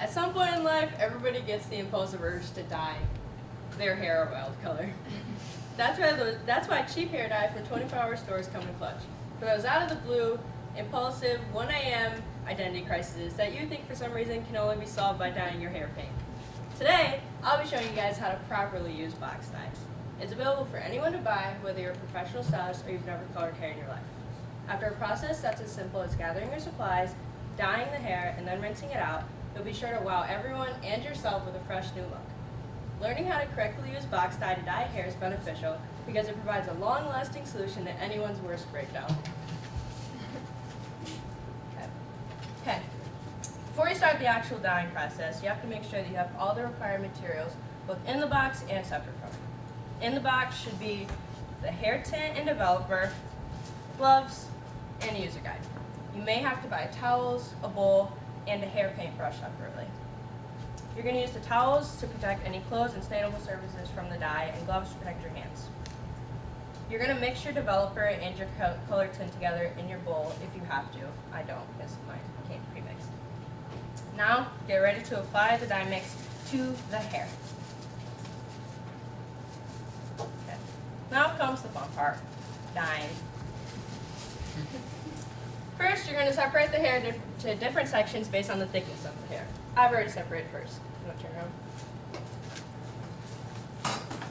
At some point in life, everybody gets the impulsive urge to dye their hair a wild color. That's why cheap hair dye from 24-hour stores come in clutch. For those out of the blue, impulsive, 1 a.m. identity crises that you think for some reason can only be solved by dyeing your hair pink. Today, I'll be showing you guys how to properly use box dye. It's available for anyone to buy, whether you're a professional stylist or you've never colored hair in your life. After a process that's as simple as gathering your supplies, dyeing the hair, and then rinsing it out, you'll be sure to wow everyone and yourself with a fresh new look. Learning how to correctly use box dye to dye hair is beneficial because it provides a long-lasting solution to anyone's worst breakdown. Okay. Before you start the actual dyeing process, you have to make sure that you have all the required materials both in the box and separate from it. In the box should be the hair tint and developer, gloves, and user guide. You may have to buy towels, a bowl, and a hair paintbrush separately. You're going to use the towels to protect any clothes and stainable surfaces from the dye, and gloves to protect your hands. You're going to mix your developer and your color tint together in your bowl if you have to. I don't, because mine came pre-mixed. Now, get ready to apply the dye mix to the hair. Okay. Now comes the fun part, dyeing. First, you're going to separate the hair to different sections based on the thickness of the hair. I've already separated first. I'm going to turn around.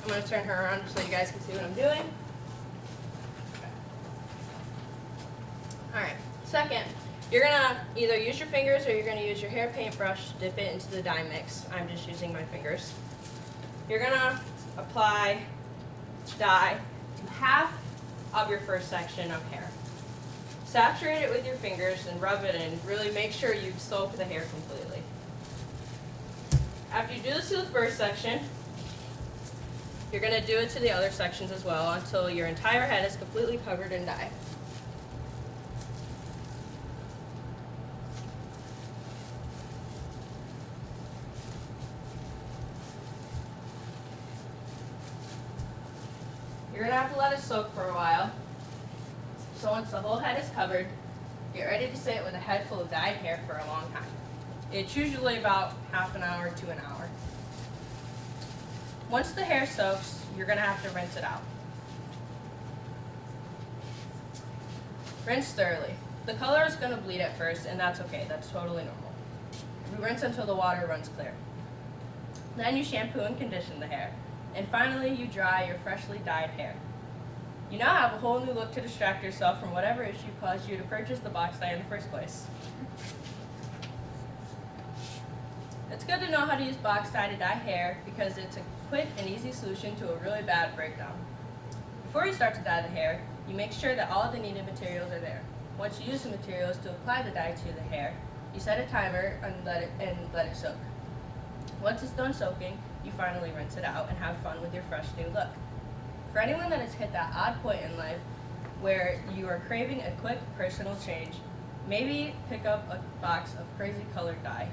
I'm going to turn her around just so you guys can see what I'm doing. Okay. Alright, second, you're going to either use your fingers or you're going to use your hair paintbrush to dip it into the dye mix. I'm just using my fingers. You're going to apply dye to half of your first section of hair. Saturate it with your fingers and rub it in. Really make sure you soak the hair completely. After you do this to the first section, you're going to do it to the other sections as well until your entire head is completely covered in dye. You're going to have to let it soak for a while. So once the whole head is covered, get ready to sit with a head full of dyed hair for a long time. It's usually about half an hour to an hour. Once the hair soaks, you're going to have to rinse it out. Rinse thoroughly. The color is going to bleed at first, and that's okay. That's totally normal. We rinse until the water runs clear. Then you shampoo and condition the hair. And finally, you dry your freshly dyed hair. You now have a whole new look to distract yourself from whatever issue caused you to purchase the box dye in the first place. It's good to know how to use box dye to dye hair because it's a quick and easy solution to a really bad breakdown. Before you start to dye the hair, you make sure that all of the needed materials are there. Once you use the materials to apply the dye to the hair, you set a timer and let it soak. Once it's done soaking, you finally rinse it out and have fun with your fresh new look. For anyone that has hit that odd point in life where you are craving a quick personal change, maybe pick up a box of crazy colored dye.